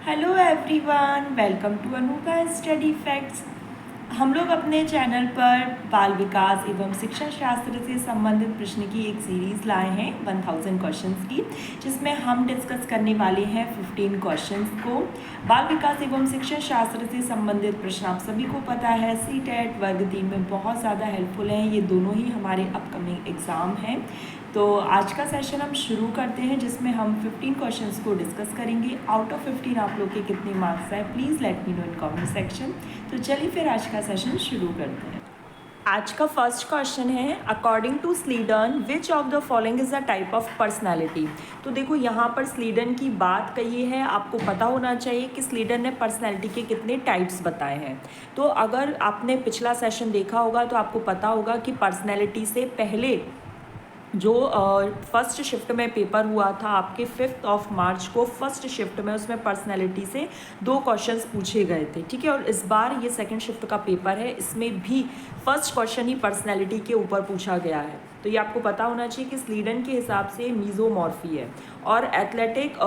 Hello everyone, welcome to Anuka study facts. हम लोग अपने चैनल पर बाल विकास एवं शिक्षा शास्त्र से संबंधित प्रश्न की एक सीरीज़ लाए हैं 1000 क्वेश्चंस की, जिसमें हम डिस्कस करने वाले हैं 15 क्वेश्चंस को। बाल विकास एवं शिक्षा शास्त्र से संबंधित प्रश्न आप सभी को पता है सीटेट वर्ग 3 में बहुत ज़्यादा हेल्पफुल हैं। ये दोनों ही हमारे अपकमिंग एग्ज़ाम हैं। तो आज का सेशन हम शुरू करते हैं, जिसमें हम 15 क्वेश्चंस को डिस्कस करेंगे। आउट ऑफ 15 आप लोग के कितने मार्क्स हैं, please let me know in comment section. तो चलिए फिर आज का सेशन शुरू करते हैं। आज का फर्स्ट क्वेश्चन है, according to Sheldon which of the following is a type of personality. तो देखो यहाँ पर स्लीडन की बात कही है, आपको पता होना चाहिए कि स्लीडन ने पर्सनैलिटी के कितने टाइप्स बताए हैं। तो अगर आपने पिछला सेशन देखा होगा तो आपको पता होगा कि पर्सनैलिटी से पहले जो फर्स्ट शिफ्ट में पेपर हुआ था आपके 5 मार्च को, फर्स्ट शिफ्ट में उसमें पर्सनैलिटी से 2 क्वेश्चंस पूछे गए थे, ठीक है। और इस बार ये सेकंड शिफ्ट का पेपर है, इसमें भी फर्स्ट क्वेश्चन ही पर्सनैलिटी के ऊपर पूछा गया है। तो ये आपको पता होना चाहिए कि स्लीडन के हिसाब से मीजोमॉर्फी है और एथलेटिक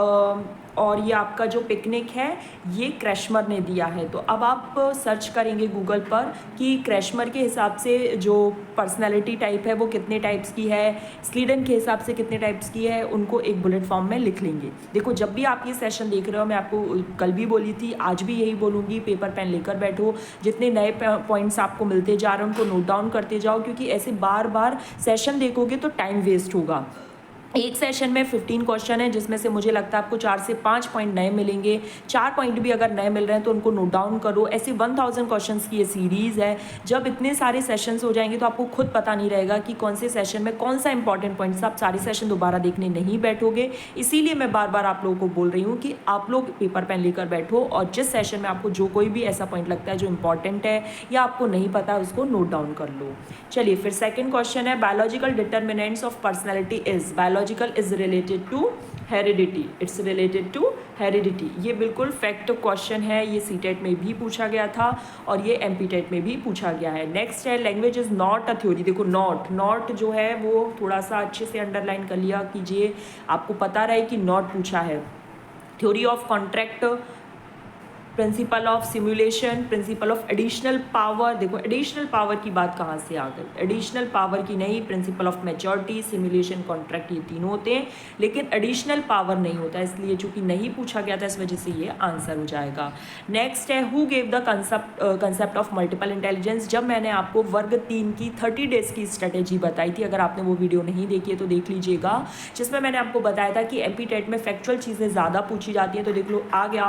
और ये आपका जो पिकनिक है ये क्रैशमर ने दिया है। तो अब आप सर्च करेंगे गूगल पर कि क्रैशमर के हिसाब से जो पर्सनैलिटी टाइप है वो कितने टाइप्स की है, स्लीडन के हिसाब से कितने टाइप्स की है, उनको एक बुलेट फॉर्म में लिख लेंगे। देखो जब भी आप ये सेशन देख रहे हो, मैं आपको कल भी बोली थी, आज भी यही बोलूँगी, पेपर पेन लेकर बैठो, जितने नए पॉइंट्स आपको मिलते जा रहे हैं उनको नोट डाउन करते जाओ, क्योंकि ऐसे बार बार सेशन देखोगे तो टाइम वेस्ट होगा। एक सेशन में 15 क्वेश्चन है, जिसमें से मुझे लगता है आपको 4 से 5 पॉइंट नए मिलेंगे। 4 पॉइंट भी अगर नए मिल रहे हैं तो उनको नोट डाउन करो। ऐसे 1000 क्वेश्चंस की ये सीरीज़ है। जब इतने सारे सेशंस हो जाएंगे तो आपको खुद पता नहीं रहेगा कि कौन से सेशन में कौन सा इंपॉर्टेंट पॉइंट्स। आप सारे सेशन दोबारा देखने नहीं बैठोगे, इसीलिए मैं बार बार आप लोगों को बोल रही हूँ कि आप लोग पेपर पेन लेकर बैठो और जिस सेशन में आपको जो कोई भी ऐसा पॉइंट लगता है जो इंपॉर्टेंट है या आपको नहीं पता है उसको नोट डाउन कर लो। चलिए फिर सेकेंड क्वेश्चन है, biological determinants of personality is. Biological is related to heredity, it's related to heredity. ये बिल्कुल फैक्ट क्वेश्चन है, ये सीटेट में भी पूछा गया था और ये एमपीटेट में भी पूछा गया है। नेक्स्ट है, language is not a theory. देखो नॉट जो है वो थोड़ा सा अच्छे से अंडरलाइन कर लिया कीजिए, आपको पता रहे कि नॉट पूछा है। Theory of contract, principle of simulation, principle of additional power. देखो एडिशनल पावर की बात कहाँ से आ गई, एडिशनल पावर की नहीं, principle of maturity, simulation, contract, ये तीनों होते हैं, लेकिन एडिशनल पावर नहीं होता, इसलिए चूंकि नहीं पूछा गया था इस वजह से ये आंसर हो जाएगा। नेक्स्ट है, who gave the concept of multiple intelligence. जब मैंने आपको वर्ग 3 की 30 डेज की स्ट्रेटेजी बताई थी, अगर आपने वो वीडियो नहीं देखी है तो देख लीजिएगा, जिसमें मैंने आपको बताया था कि एमपीटेट में फैक्चुअल चीज़ें ज़्यादा पूछी जाती हैं। तो देख लो आ गया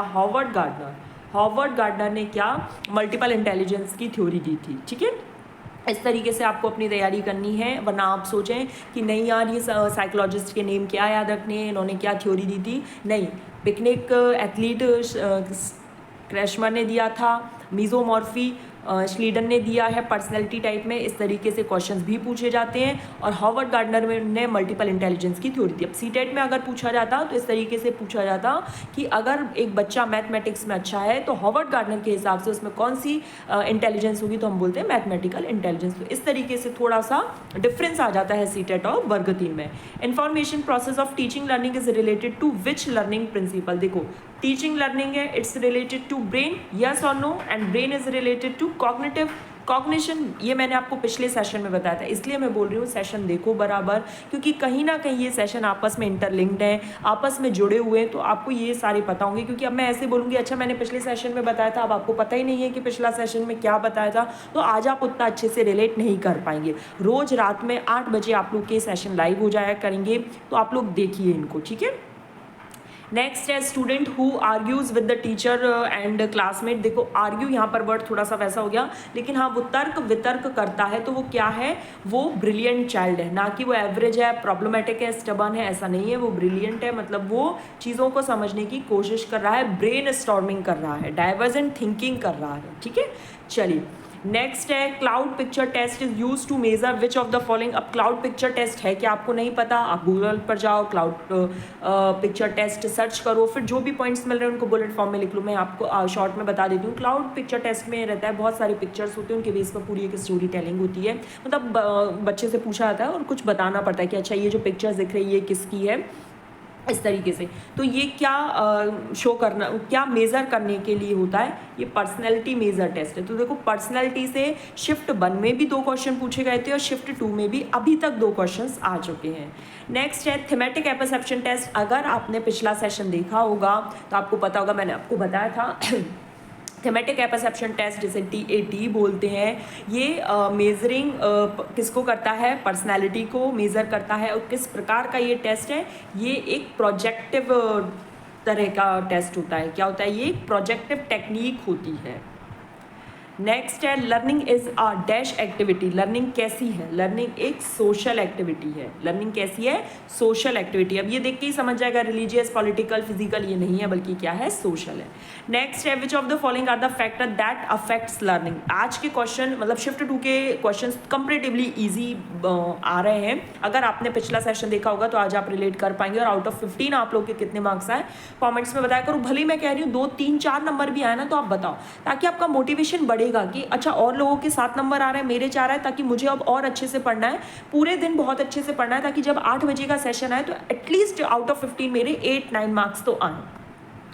हॉवर्ड गार्डनर ने क्या मल्टीपल इंटेलिजेंस की थ्योरी दी थी, ठीक है। इस तरीके से आपको अपनी तैयारी करनी है, वरना आप सोचें कि नहीं यार ये साइकोलॉजिस्ट के नेम क्या याद रखने हैं, इन्होंने क्या थ्योरी दी थी। नहीं, पिकनिक एथलीट क्रैशमर ने दिया था, मीजोमॉर्फी स्लीडन ने दिया है पर्सनैलिटी टाइप में। इस तरीके से क्वेश्चंस भी पूछे जाते हैं और हॉवर्ड गार्डनर ने मल्टीपल इंटेलिजेंस की थ्योरी दी। अब सीटेट में अगर पूछा जाता तो इस तरीके से पूछा जाता कि अगर एक बच्चा मैथमेटिक्स में अच्छा है तो हॉवर्ड गार्डनर के हिसाब से उसमें कौन सी इंटेलिजेंस होगी, तो हम बोलते हैं मैथमेटिकल इंटेलिजेंस। तो इस तरीके से थोड़ा सा डिफरेंस आ जाता है सीटेट और वर्ग 3 में। Information process of teaching learning is related to which learning principle. देखो टीचिंग लर्निंग है, it's related to brain, yes और no, and brain is related to cognitive cognition. ये मैंने आपको पिछले सेशन में बताया था, इसलिए मैं बोल रही हूँ सेशन देखो बराबर, क्योंकि कहीं ना कहीं ये सेशन आपस में इंटरलिंक्ड हैं, आपस में जुड़े हुए हैं, तो आपको ये सारे पता होंगे। क्योंकि अब मैं ऐसे बोलूँगी अच्छा मैंने पिछले सेशन में बताया था, अब आपको पता ही नहीं है कि पिछला सेशन में क्या बताया था, तो आज आप उतना अच्छे से रिलेट नहीं कर पाएंगे। रोज़ रात में 8 बजे आप लोग के सेशन लाइव हो जाया करेंगे, तो आप लोग देखिए इनको, ठीक है। नेक्स्ट है, student who argues with the teacher and classmate. देखो आर्ग्यू यहाँ पर वर्ड थोड़ा सा वैसा हो गया, लेकिन हाँ वो तर्क वितर्क करता है, तो वो क्या है, वो ब्रिलियंट चाइल्ड है, ना कि वो एवरेज है, प्रॉब्लमेटिक है, स्टबर्न है, ऐसा नहीं है। वो ब्रिलियंट है, मतलब वो चीज़ों को समझने की कोशिश कर रहा है, ब्रेन स्टॉर्मिंग कर रहा है, डाइवर्जेंट थिंकिंग कर रहा है, ठीक है। चलिए नेक्स्ट है, cloud picture test is used to measure which of the following. अब क्लाउड पिक्चर टेस्ट है क्या आपको नहीं पता, आप गूगल पर जाओ, क्लाउड पिक्चर टेस्ट सर्च करो, फिर जो भी पॉइंट्स मिल रहे हैं उनको बुलेट फॉर्म में लिख लो। मैं आपको शॉर्ट में बता देती हूँ। क्लाउड पिक्चर टेस्ट में रहता है, बहुत सारे पिक्चर्स होते हैं, उनके बेस पर पूरी एक स्टोरी टेलिंग होती है। मतलब बच्चे से पूछा जाता है और कुछ बताना पड़ता है कि अच्छा ये जो पिक्चर्स दिख रही है ये किसकी है, इस तरीके से। तो ये क्या शो करना, क्या मेज़र करने के लिए होता है, ये पर्सनैलिटी मेज़र टेस्ट है। तो देखो पर्सनैलिटी से शिफ्ट 1 में भी 2 क्वेश्चन पूछे गए थे और शिफ्ट 2 में भी अभी तक 2 क्वेश्चंस आ चुके हैं। नेक्स्ट है थीमेटिक एपर्सेप्शन टेस्ट। अगर आपने पिछला सेशन देखा होगा तो आपको पता होगा, मैंने आपको बताया था थीमेटिक एपर्सेप्शन टेस्ट जिसे TAT बोलते हैं, ये मेजरिंग किसको करता है, पर्सनैलिटी को मेज़र करता है। और किस प्रकार का ये टेस्ट है, ये एक प्रोजेक्टिव तरह का टेस्ट होता है। क्या होता है, ये एक प्रोजेक्टिव टेक्निक होती है। नेक्स्ट है learning is a dash activity. Learning कैसी है, लर्निंग एक सोशल एक्टिविटी है। लर्निंग कैसी है, सोशल एक्टिविटी। अब ये देख के ही समझ जाएगा रिलीजियस, पॉलिटिकल, फिजिकल ये नहीं है, बल्कि क्या है, सोशल है। नेक्स्ट है which of the following are the factor that affects learning. आज के क्वेश्चन मतलब शिफ्ट 2 के क्वेश्चन कंपेरेटिवली ईजी आ रहे हैं। अगर आपने पिछला सेशन देखा होगा तो आज आप रिलेट कर पाएंगे। और आउट ऑफ 15 आप लोग के कितने मार्क्स आए कॉमेंट्स में बताया करो। भले ही मैं कह रही हूँ 2, 3, 4 नंबर भी आए ना तो आप बताओ, ताकि आपका मोटिवेशन बढ़े कि अच्छा और लोगों के 7 नंबर आ रहे हैं, मेरे 4 है, ताकि मुझे अब और अच्छे से पढ़ना है, पूरे दिन बहुत अच्छे से पढ़ना है, ताकि जब 8 बजे का सेशन आए तो एटलीस्ट आउट ऑफ 15 मेरे 8-9 मार्क्स तो आए।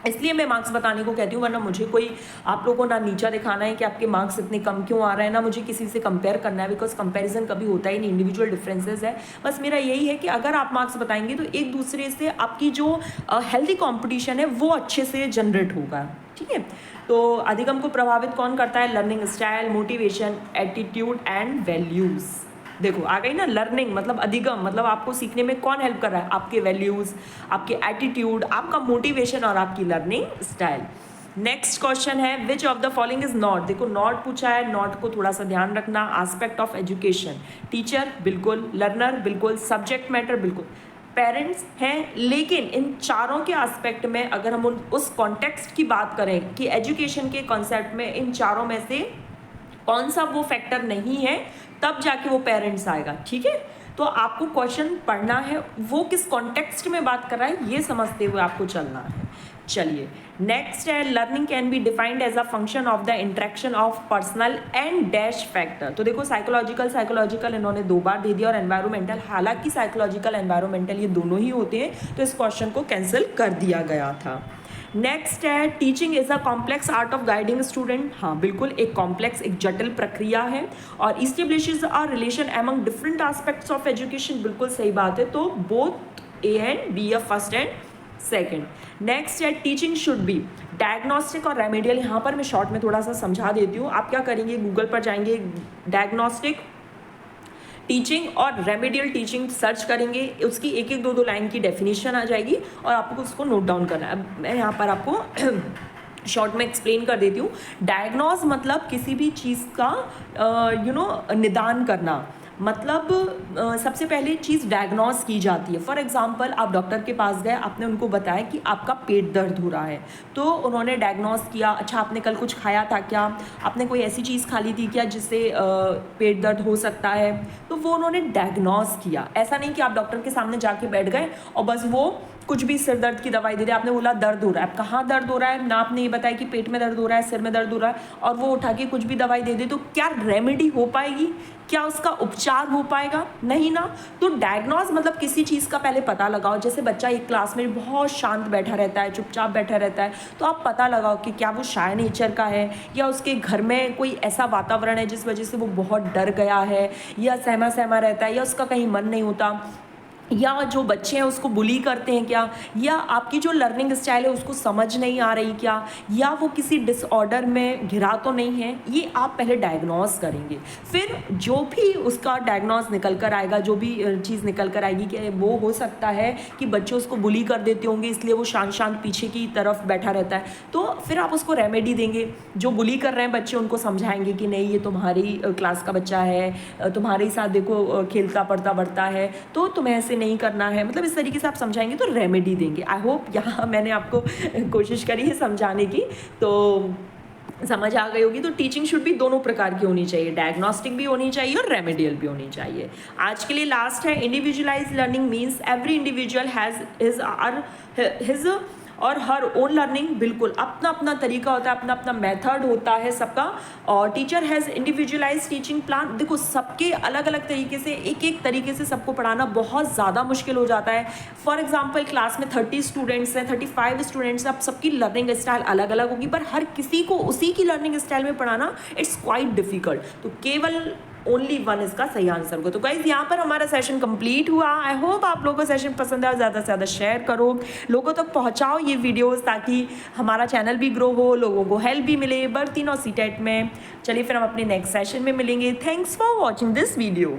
इसलिए मैं मार्क्स बताने को कहती हूँ, वरना मुझे कोई आप लोगों को ना नीचा दिखाना है कि आपके मार्क्स इतने कम क्यों आ रहे हैं, ना मुझे किसी से कंपेयर करना है, बिकॉज कंपैरिजन कभी होता ही नहीं, इंडिविजुअल डिफरेंसेस है। बस मेरा यही है कि अगर आप मार्क्स बताएंगे तो एक दूसरे से आपकी जो हेल्दी कॉम्पिटिशन है वो अच्छे से जनरेट होगा। ठीक है, तो अधिगम को प्रभावित कौन करता है, learning style, motivation, attitude and values. देखो आ गई ना, लर्निंग मतलब अधिगम, मतलब आपको सीखने में कौन हेल्प कर रहा है, आपके वैल्यूज़, आपके एटीट्यूड, आपका मोटिवेशन और आपकी लर्निंग स्टाइल। नेक्स्ट क्वेश्चन है which of the following is not. देखो नॉट पूछा है, नॉट को थोड़ा सा ध्यान रखना। आस्पेक्ट ऑफ एजुकेशन, टीचर बिल्कुल, लर्नर बिल्कुल, सब्जेक्ट मैटर बिल्कुल, पेरेंट्स हैं। लेकिन इन चारों के एस्पेक्ट में अगर हम उस कॉन्टेक्स्ट की बात करें कि एजुकेशन के कॉन्सेप्ट में इन चारों में से कौन सा वो फैक्टर नहीं है, तब जाके वो पेरेंट्स आएगा। ठीक है, तो आपको क्वेश्चन पढ़ना है वो किस कॉन्टेक्स्ट में बात कर रहा है, ये समझते हुए आपको चलना है। चलिए नेक्स्ट है learning can be defined as a function of the interaction of personal and dash factor. तो देखो साइकोलॉजिकल इन्होंने 2 बार दे दिया और एनवायरमेंटल, हालांकि साइकोलॉजिकल एनवायरमेंटल ये दोनों ही होते हैं, तो इस क्वेश्चन को कैंसिल कर दिया गया था। नेक्स्ट है teaching is a complex art of guiding student. हाँ बिल्कुल, एक कॉम्प्लेक्स, एक जटिल प्रक्रिया है और establishes a relation among different aspects of education. बिल्कुल सही बात है, तो बोथ ए एंड बी, या फर्स्ट एंड सेकेंड। नेक्स्ट है टीचिंग शुड बी डायग्नोस्टिक और रेमेडियल। यहाँ पर मैं शॉर्ट में थोड़ा सा समझा देती हूँ। आप क्या करेंगे, गूगल पर जाएंगे, डायग्नोस्टिक टीचिंग और रेमेडियल टीचिंग सर्च करेंगे, उसकी 1-1, 2-2 लाइन की डेफिनेशन आ जाएगी और आपको उसको नोट डाउन करना है। अब मैं यहाँ पर आपको शॉर्ट में एक्सप्लेन कर देती हूँ। डायग्नोज मतलब किसी भी चीज़ का निदान करना, मतलब सबसे पहले चीज़ डायग्नोज की जाती है। फॉर एग्जांपल आप डॉक्टर के पास गए, आपने उनको बताया कि आपका पेट दर्द हो रहा है, तो उन्होंने डायग्नोज किया, अच्छा आपने कल कुछ खाया था क्या, आपने कोई ऐसी चीज़ खा ली थी क्या जिससे पेट दर्द हो सकता है, तो वो उन्होंने डायग्नोज किया। ऐसा नहीं कि आप डॉक्टर के सामने जाके बैठ गए और बस वो कुछ भी सिर दर्द की दवाई दे दे, आपने बोला दर्द हो रहा है, अब कहाँ दर्द हो रहा है ना, आपने ये बताया कि पेट में दर्द हो रहा है, सिर में दर्द हो रहा है, और वो उठा के कुछ भी दवाई दे दे, तो क्या रेमेडी हो पाएगी, क्या उसका उपचार हो पाएगा, नहीं ना। तो डायग्नोज मतलब किसी चीज़ का पहले पता लगाओ। जैसे बच्चा एक क्लास में बहुत शांत बैठा रहता है, चुपचाप बैठा रहता है, तो आप पता लगाओ कि क्या वो शाय नेचर का है, या उसके घर में कोई ऐसा वातावरण है जिस वजह से वो बहुत डर गया है, या सहमा सहमा रहता है, या उसका कहीं मन नहीं होता, या जो बच्चे हैं उसको बुली करते हैं क्या, या आपकी जो लर्निंग स्टाइल है उसको समझ नहीं आ रही क्या, या वो किसी डिसऑर्डर में घिरा तो नहीं है, ये आप पहले डायग्नोज करेंगे। फिर जो भी उसका डायग्नोज निकल कर आएगा, जो भी चीज़ निकल कर आएगी कि वो हो सकता है कि बच्चे उसको बुली कर देते होंगे, इसलिए वो शांत शांत पीछे की तरफ बैठा रहता है, तो फिर आप उसको रेमेडी देंगे। जो बुली कर रहे हैं बच्चे उनको समझाएंगे कि नहीं ये तुम्हारी क्लास का बच्चा है, तुम्हारे साथ देखो खेलता पढ़ता बढ़ता है, तो तुम्हें ऐसे नहीं करना है, मतलब इस तरीके से आप समझाएंगे तो रेमेडी देंगे। आई होप यहाँ मैंने आपको कोशिश करी है समझाने की, तो समझ आ गई होगी। तो टीचिंग शुड भी दोनों प्रकार की होनी चाहिए, डायग्नोस्टिक भी होनी चाहिए और रेमेडियल भी होनी चाहिए। आज के लिए लास्ट है individualise learning means every individual has his और हर ओन लर्निंग, बिल्कुल अपना अपना तरीका होता है, अपना अपना मेथड होता है सबका। और teacher has individualise teaching plan. देखो सबके अलग अलग तरीके से, एक एक तरीके से सबको पढ़ाना बहुत ज़्यादा मुश्किल हो जाता है। फॉर एग्जाम्पल क्लास में 30 स्टूडेंट्स हैं, 35 स्टूडेंट्स हैं, अब सबकी लर्निंग स्टाइल अलग अलग होगी, पर हर किसी को उसी की लर्निंग स्टाइल में पढ़ाना इट्स क्वाइट डिफिकल्ट। तो केवल ओनली वन इसका सही आंसर होगा। तो गाइज यहाँ पर हमारा सेशन कंप्लीट हुआ। आई होप आप लोगों को सेशन पसंद है और ज़्यादा से ज़्यादा शेयर करो, लोगों तक पहुँचाओ ये वीडियोस, ताकि हमारा चैनल भी ग्रो हो, लोगों को हेल्प भी मिले भर्ती और सीटेट में। चलिए फिर हम अपने नेक्स्ट सेशन में मिलेंगे। Thanks for watching this video.